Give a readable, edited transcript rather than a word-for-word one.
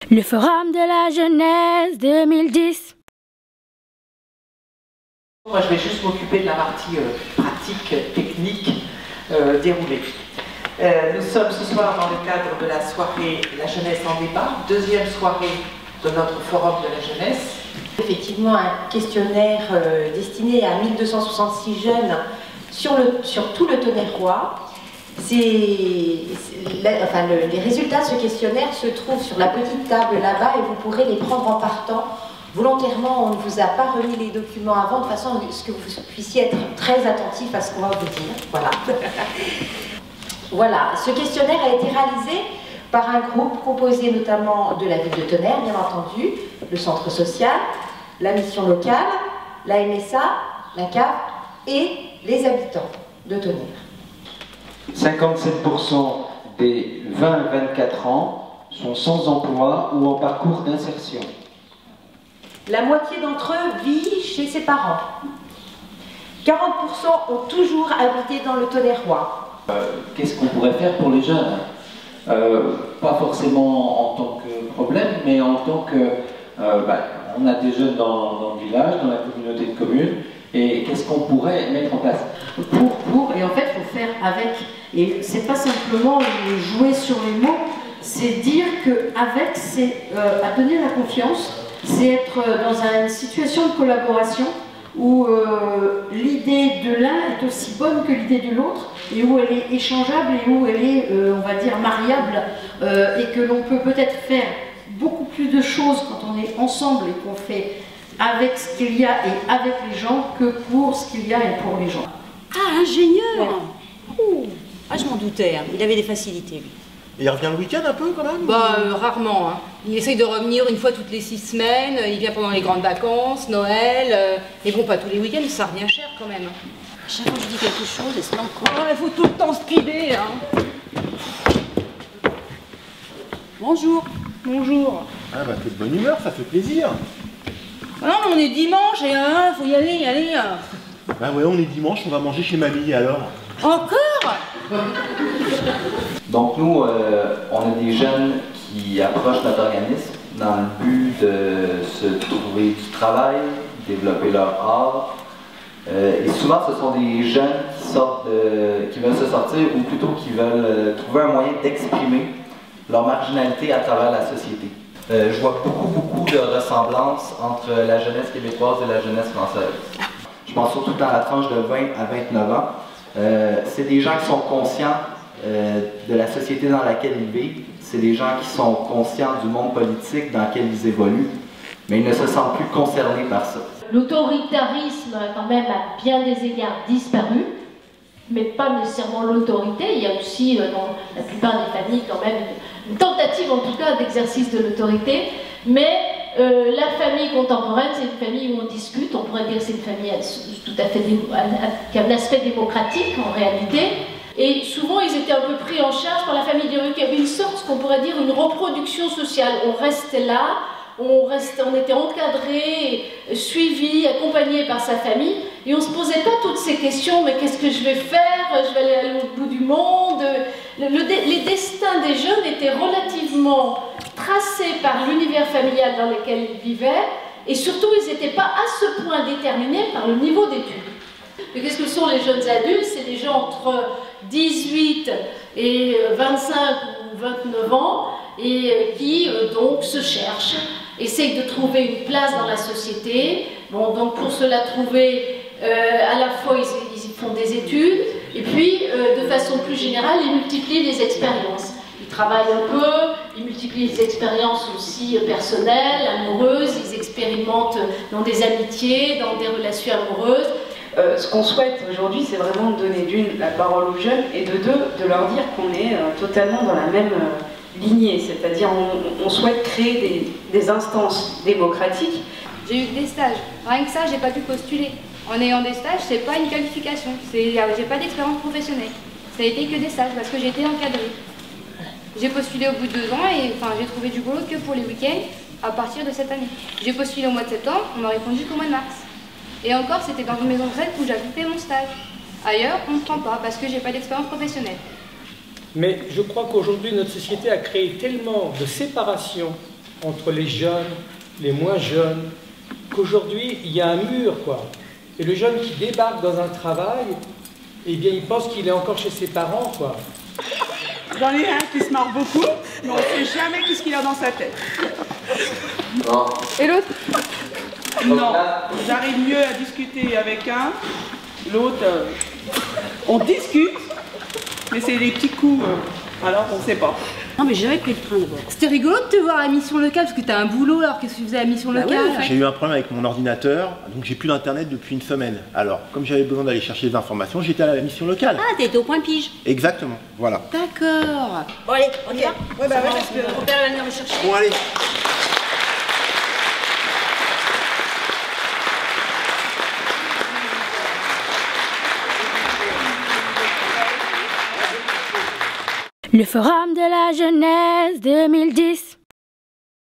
Le Forum de la Jeunesse 2010. Moi, je vais juste m'occuper de la partie pratique, technique, déroulée. Nous sommes ce soir dans le cadre de la soirée La Jeunesse en débat, deuxième soirée de notre Forum de la Jeunesse. Effectivement, un questionnaire destiné à 1266 jeunes sur tout le Tonnerrois. Les résultats de ce questionnaire se trouvent sur la petite table là-bas et vous pourrez les prendre en partant. Volontairement, on ne vous a pas remis les documents avant, de façon à ce que vous puissiez être très attentif à ce qu'on va vous dire. Voilà. Voilà, ce questionnaire a été réalisé par un groupe composé notamment de la ville de Tonnerre, bien entendu, le centre social, la mission locale, la MSA, la CAF et les habitants de Tonnerre. 57% des 20-24 ans sont sans emploi ou en parcours d'insertion. La moitié d'entre eux vit chez ses parents. 40% ont toujours habité dans le Tonnerrois. Qu'est-ce qu'on pourrait faire pour les jeunes? Pas forcément en tant que problème, mais en tant que... on a des jeunes dans le village, dans la communauté de communes, et qu'est-ce qu'on pourrait mettre en place? Et en fait, il faut faire avec. Et c'est pas simplement jouer sur les mots, c'est dire qu'avec, c'est donner la confiance, c'est être dans une situation de collaboration où l'idée de l'un est aussi bonne que l'idée de l'autre, et où elle est échangeable et où elle est, on va dire, mariable, et que l'on peut peut-être faire beaucoup plus de choses quand on est ensemble et qu'on fait avec ce qu'il y a et avec les gens que pour ce qu'il y a et pour les gens. Ah, ingénieur! Ouais. Ah, je m'en doutais, hein. Il avait des facilités, lui. Et il revient le week-end un peu, quand même? Bah, rarement, hein. Il essaye de revenir une fois toutes les 6 semaines, il vient pendant les grandes vacances, Noël, mais bon, pas tous les week-ends, ça revient cher quand même. À chaque fois que je dis quelque chose, elle se lance encore. Oh, il faut tout le temps speeder, hein. Bonjour. Bonjour. Ah bah, t'es de bonne humeur, ça fait plaisir. Ah non, mais on est dimanche et faut y aller, allez. Bah ouais, on est dimanche, on va manger chez mamie, alors. Encore? Donc nous, on a des jeunes qui approchent notre organisme dans le but de se trouver du travail, développer leur art. Et souvent, ce sont des jeunes qui veulent se sortir, ou plutôt qui veulent trouver un moyen d'exprimer leur marginalité à travers la société. Je vois beaucoup de ressemblances entre la jeunesse québécoise et la jeunesse française. Je pense surtout dans la tranche de 20 à 29 ans. C'est des gens qui sont conscients de la société dans laquelle ils vivent. C'est des gens qui sont conscients du monde politique dans lequel ils évoluent, mais ils ne se sentent plus concernés par ça. L'autoritarisme, quand même, à bien des égards disparu, mais pas nécessairement l'autorité. Il y a aussi, dans la plupart des familles, quand même, une tentative, en tout cas, d'exercice de l'autorité. Mais la famille contemporaine, c'est une famille où on discute. On pourrait dire que c'est une famille tout à fait qui a un aspect démocratique, en réalité. Et souvent, ils étaient un peu pris en charge par la famille du rue, qui avait une sorte, ce qu'on pourrait dire, une reproduction sociale. On restait là. On était encadré, suivi, accompagné par sa famille, et on ne se posait pas toutes ces questions, mais qu'est-ce que je vais faire? Je vais aller à l'autre bout du monde. Les destins des jeunes étaient relativement tracés par l'univers familial dans lequel ils vivaient, et surtout, ils n'étaient pas à ce point déterminés par le niveau d'études. Mais qu'est-ce que sont les jeunes adultes? C'est les gens entre 18 et 25 ou 29 ans, et qui donc se cherchent, essayent de trouver une place dans la société. Bon, donc pour cela trouver, à la fois ils font des études, et puis de façon plus générale, ils multiplient les expériences. Ils travaillent un peu, ils multiplient les expériences aussi personnelles, amoureuses, ils expérimentent dans des amitiés, dans des relations amoureuses. Ce qu'on souhaite aujourd'hui, c'est vraiment de donner d'une la parole aux jeunes, et de deux, de leur dire qu'on est totalement dans la même lignée, c'est-à-dire on souhaite créer des instances démocratiques. J'ai eu des stages, rien que ça j'ai pas pu postuler. En ayant des stages, c'est pas une qualification, j'ai pas d'expérience professionnelle. Ça a été que des stages parce que j'ai été encadrée. J'ai postulé au bout de 2 ans et j'ai trouvé du boulot que pour les week-ends à partir de cette année. J'ai postulé au mois de septembre, on m'a répondu qu'au mois de mars. Et encore c'était dans une maison de retraite où j'avais fait mon stage. Ailleurs on ne prend pas parce que j'ai pas d'expérience professionnelle. Mais je crois qu'aujourd'hui, notre société a créé tellement de séparation entre les jeunes, les moins jeunes, qu'aujourd'hui, il y a un mur, quoi. Et le jeune qui débarque dans un travail, eh bien, il pense qu'il est encore chez ses parents, quoi. J'en ai un qui se marre beaucoup, mais on ne sait jamais qu'est-ce qu'il a dans sa tête. Non. Et l'autre? Non. J'arrive mieux à discuter avec un. L'autre, on discute, mais c'est des petits coups, alors on ne sait pas. Non mais j'avais pris le train d'abord. C'était rigolo de te voir à la mission locale parce que t'as un boulot, alors qu'est-ce que tu faisais à la mission locale? J'ai eu un problème avec mon ordinateur, donc j'ai plus d'internet depuis une semaine. Alors, comme j'avais besoin d'aller chercher des informations, j'étais à la mission locale. Ah, t'étais au point pige. Exactement, voilà. D'accord. Bon allez, on y va. Ouais, bah ouais, parce que mon père va venir me chercher. Bon, allez. Le Forum de la jeunesse 2010.